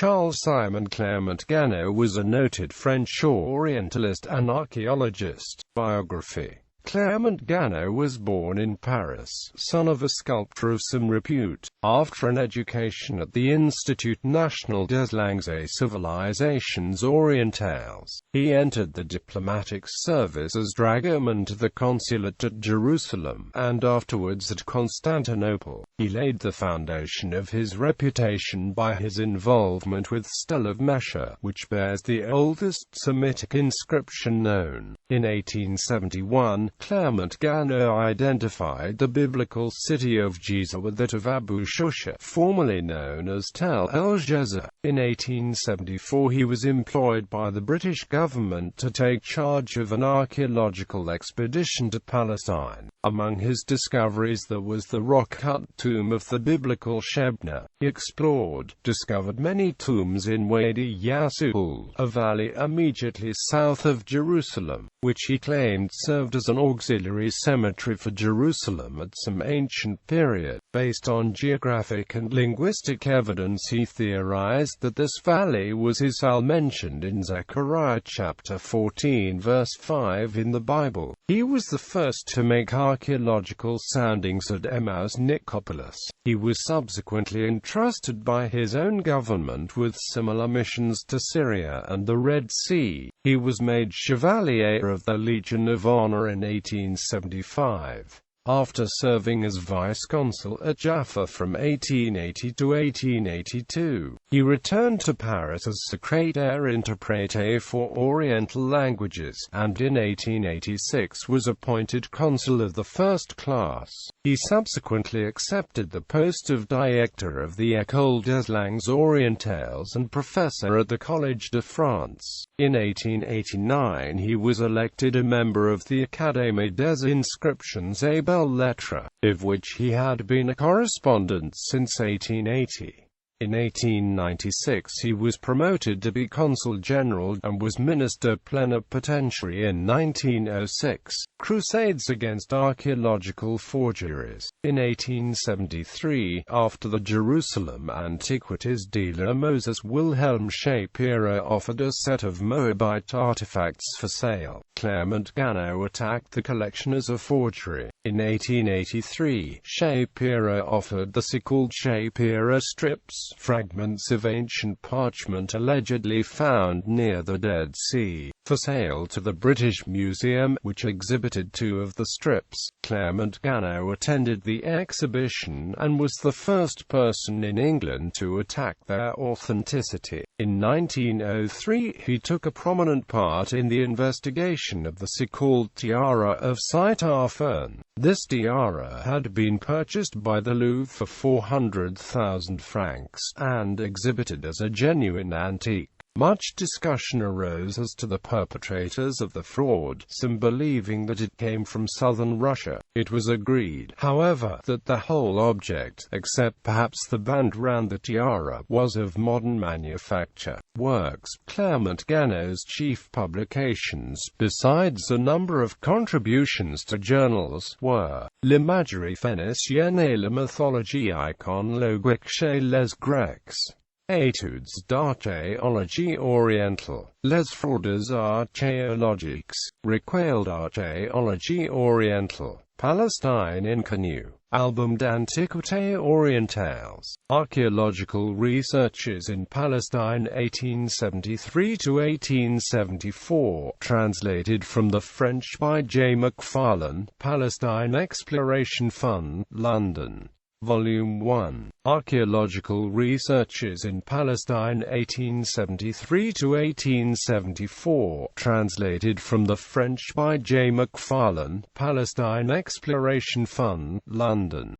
Charles Simon Clermont-Ganneau was a noted French Orientalist and archaeologist. Biography. Clermont-Ganneau was born in Paris, son of a sculptor of some repute. After an education at the Institut National des Langues et Civilisations Orientales, he entered the diplomatic service as dragoman to the consulate at Jerusalem, and afterwards at Constantinople. He laid the foundation of his reputation by his involvement with Stele of Mesha, which bears the oldest Semitic inscription known. In 1871, Clermont-Ganneau identified the biblical city of Giza with that of Abu Shusha, formerly known as Tel el-Jeza. In 1874 he was employed by the British government to take charge of an archaeological expedition to Palestine. Among his discoveries there was the rock-cut tomb of the biblical Shebna. He explored, discovered many tombs in Wadi Yassul, a valley immediately south of Jerusalem, which he claimed served as an auxiliary cemetery for Jerusalem at some ancient period. Based on geographic and linguistic evidence, he theorized that this valley was Israel mentioned in Zechariah chapter 14 verse 5 in the Bible. He was the first to make archaeological soundings at Emmaus Nicopolis. He was subsequently entrusted by his own government with similar missions to Syria and the Red Sea. He was made Chevalier of the Legion of Honor in 1875. After serving as vice-consul at Jaffa from 1880 to 1882, he returned to Paris as secrétaire interprète for Oriental languages, and in 1886 was appointed consul of the first class. He subsequently accepted the post of director of the École des Langues Orientales and professor at the Collège de France. In 1889 he was elected a member of the Académie des Inscriptions et Belles-Lettres, of which he had been a correspondent since 1880. In 1896 he was promoted to be consul general, and was minister plenipotentiary in 1906. Crusades against archaeological forgeries. In 1873, after the Jerusalem antiquities dealer Moses Wilhelm Shapiro offered a set of Moabite artifacts for sale, Clermont-Ganneau attacked the collection as a forgery. In 1883, Shapiro offered the so-called Shapiro strips, fragments of ancient parchment allegedly found near the Dead Sea, for sale to the British Museum, which exhibited two of the strips. Clermont-Ganneau attended the exhibition, and was the first person in England to attack their authenticity. In 1903 he took a prominent part in the investigation of the so-called Tiara of Saint-Arphon. This tiara had been purchased by the Louvre for 400,000 francs, and exhibited as a genuine antique. Much discussion arose as to the perpetrators of the fraud, some believing that it came from southern Russia. It was agreed, however, that the whole object, except perhaps the band round the tiara, was of modern manufacture. Works. Clermont-Ganneau's chief publications, besides a number of contributions to journals, were L'imagerie phénicienne et la mythologie iconologique chez les Grecs, Études d'archéologie orientale, Les fraudes archéologiques, Recueil d'archéologie orientale, Palestine Inconnu, Album d'antiquités orientales, Archaeological Researches in Palestine 1873 to 1874, translated from the French by J. McFarlane, Palestine Exploration Fund, London. Volume 1. Archaeological Researches in Palestine 1873 to 1874, translated from the French by J. McFarlane, Palestine Exploration Fund, London.